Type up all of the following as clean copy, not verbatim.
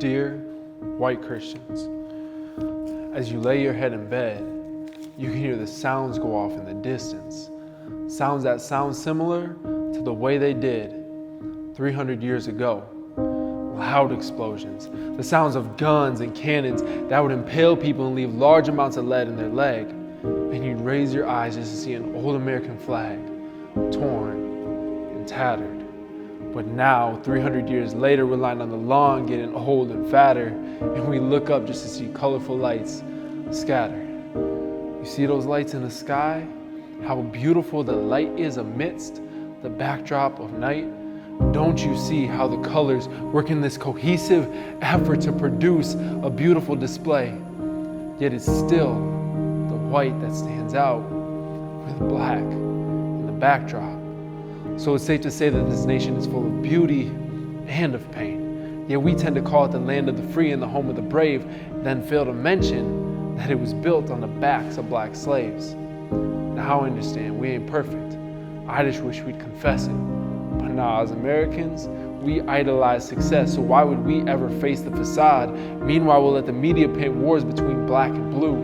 Dear white Christians, as you lay your head in bed, you can hear the sounds go off in the distance. Sounds that sound similar to the way they did 300 years ago. Loud explosions, the sounds of guns and cannons that would impale people and leave large amounts of lead in their leg. And you'd raise your eyes just to see an old American flag, torn and tattered. But now, 300 years later, we're lying on the lawn getting old and fatter, and we look up just to see colorful lights scatter. You see those lights in the sky? How beautiful the light is amidst the backdrop of night? Don't you see how the colors work in this cohesive effort to produce a beautiful display? Yet it's still the white that stands out with black in the backdrop. So it's safe to say that this nation is full of beauty and of pain. Yet we tend to call it the land of the free and the home of the brave, then fail to mention that it was built on the backs of black slaves. Now I understand we ain't perfect. I just wish we'd confess it. But now as Americans, we idolize success, so why would we ever face the facade? Meanwhile, we'll let the media paint wars between black and blue.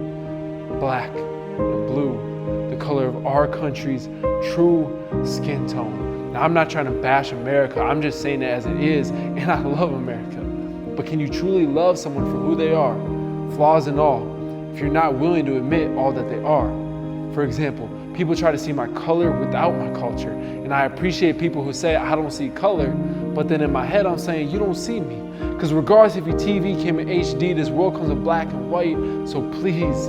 Black and blue, the color of our country's true skin tone. Now I'm not trying to bash America, I'm just saying it as it is, and I love America. But can you truly love someone for who they are, flaws and all, if you're not willing to admit all that they are? For example, people try to see my color without my culture, and I appreciate people who say I don't see color, but then in my head I'm saying you don't see me. Because regardless if your TV came in HD, this world comes in black and white, so please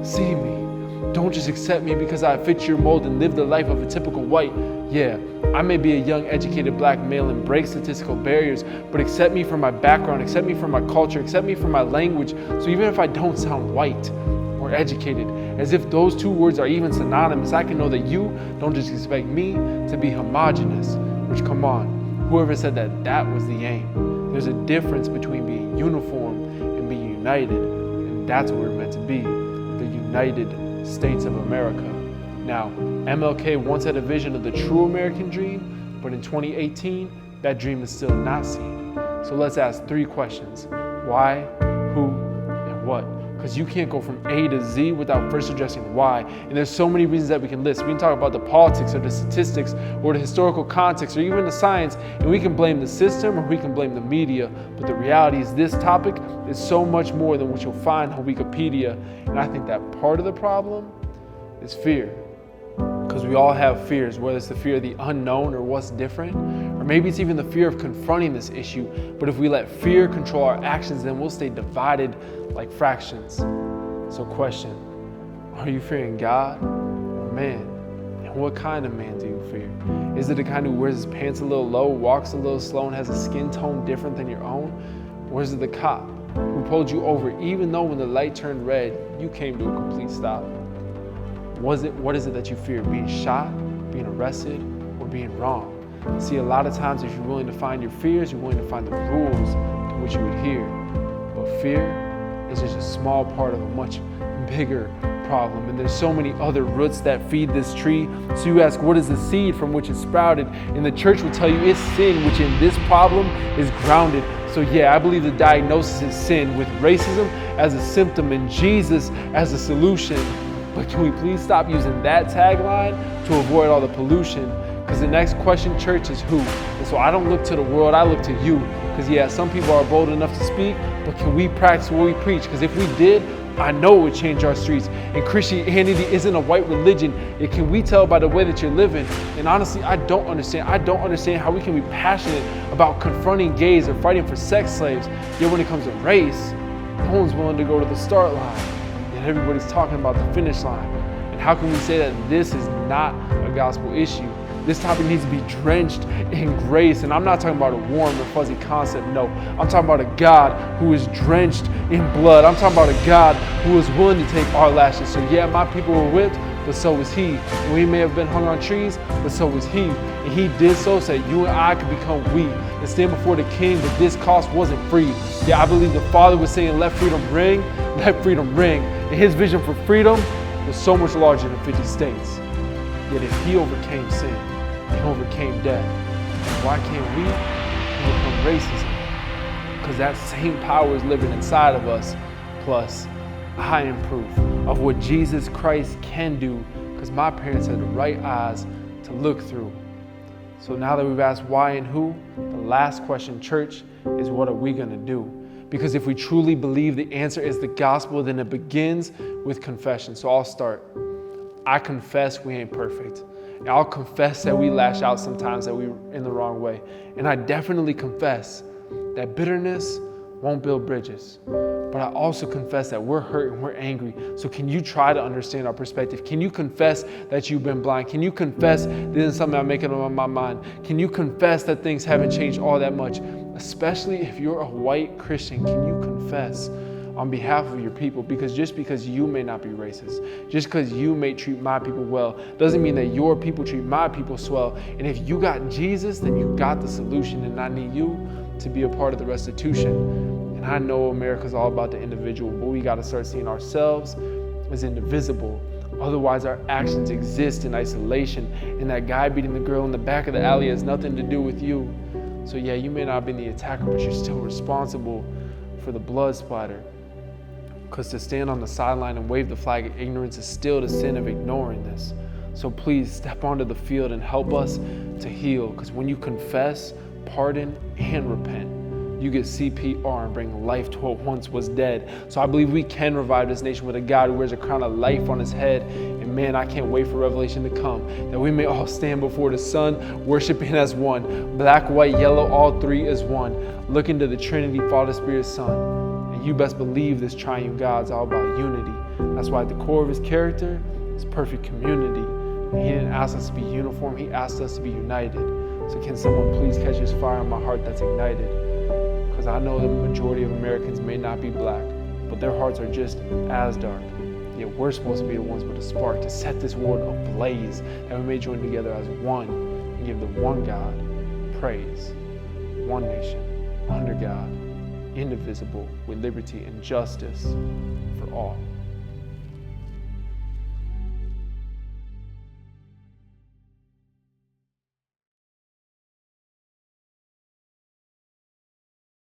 see me. Don't just accept me because I fit your mold and live the life of a typical white. Yeah, I may be a young, educated black male and break statistical barriers, but accept me for my background, accept me for my culture, accept me for my language. So even if I don't sound white or educated, as if those two words are even synonymous, I can know that you don't just expect me to be homogenous, which come on, whoever said that that was the aim. There's a difference between being uniform and being united, and that's what we're meant to be, the United States of America. Now, MLK once had a vision of the true American dream, but in 2018, that dream is still not seen. So let's ask 3 questions. Why, who, and what? Because you can't go from A to Z without first addressing why. And there's so many reasons that we can list. We can talk about the politics or the statistics or the historical context or even the science, and we can blame the system or we can blame the media. But the reality is this topic is so much more than what you'll find on Wikipedia. And I think that part of the problem is fear. Because we all have fears, whether it's the fear of the unknown or what's different, or maybe it's even the fear of confronting this issue. But if we let fear control our actions, then we'll stay divided like fractions. So question, are you fearing God or man? And what kind of man do you fear? Is it the kind who wears his pants a little low, walks a little slow, and has a skin tone different than your own? Or is it the cop who pulled you over even though when the light turned red, you came to a complete stop? What is it that you fear? Being shot, being arrested, or being wrong? See, a lot of times if you're willing to find your fears, you're willing to find the rules to which you adhere. But fear is just a small part of a much bigger problem. And there's so many other roots that feed this tree. So you ask, what is the seed from which it sprouted? And the church will tell you it's sin, which in this problem is grounded. So yeah, I believe the diagnosis is sin, with racism as a symptom and Jesus as a solution. But can we please stop using that tagline to avoid all the pollution? Because the next question, church, is who? And so I don't look to the world, I look to you. Because yeah, some people are bold enough to speak, but can we practice what we preach? Because if we did, I know it would change our streets. And Christianity isn't a white religion. It can we tell by the way that you're living. And honestly, I don't understand how we can be passionate about confronting gays or fighting for sex slaves. Yet when it comes to race, no one's willing to go to the start line. Everybody's talking about the finish line. And how can we say that this is not a gospel issue? This topic needs to be drenched in grace. And I'm not talking about a warm or fuzzy concept. No, I'm talking about a God who is drenched in blood. I'm talking about a God who is willing to take our lashes. So yeah, my people were whipped, but so was he. And we may have been hung on trees, but so was he. And he did so that you and I could become we and stand before the king, but this cost wasn't free. Yeah, I believe the Father was saying, let freedom ring, let freedom ring. And his vision for freedom was so much larger than 50 states. Yet if he overcame sin, he overcame death. Why can't we overcome racism? because that same power is living inside of us. Plus, I am proof of what Jesus Christ can do, because my parents had the right eyes to look through. So now that we've asked why and who, the last question, church, is what are we going to do? Because if we truly believe the answer is the gospel, then it begins with confession. So I'll start. I confess we ain't perfect. And I'll confess that we lash out sometimes, that we're in the wrong way. And I definitely confess that bitterness won't build bridges. But I also confess that we're hurt and we're angry. So can you try to understand our perspective? Can you confess that you've been blind? Can you confess that this is something I'm making up in my mind? Can you confess that things haven't changed all that much? Especially if you're a white Christian, can you confess on behalf of your people? Because just because you may not be racist, just because you may treat my people well, doesn't mean that your people treat my people swell. And if you got Jesus, then you got the solution, and I need you to be a part of the restitution. And I know America's all about the individual, but we got to start seeing ourselves as indivisible. Otherwise, our actions exist in isolation, and that guy beating the girl in the back of the alley has nothing to do with you. So yeah, you may not have been the attacker, but you're still responsible for the blood splatter. Because to stand on the sideline and wave the flag of ignorance is still the sin of ignoring this. So please step onto the field and help us to heal. Because when you confess, pardon, and repent, you get CPR and bring life to what once was dead. So I believe we can revive this nation with a God who wears a crown of life on his head. And man, I can't wait for Revelation to come, that we may all stand before the Son, worshiping as one. Black, white, yellow, all three is one. Looking to the Trinity, Father, Spirit, Son. And you best believe this triune God's all about unity. That's why at the core of his character is perfect community. And he didn't ask us to be uniform, he asked us to be united. So can someone please catch this fire in my heart that's ignited? Because I know the majority of Americans may not be black, but their hearts are just as dark. Yet we're supposed to be the ones with a spark to set this world ablaze, that we may join together as one and give the one God praise. One nation, under God, indivisible, with liberty and justice for all.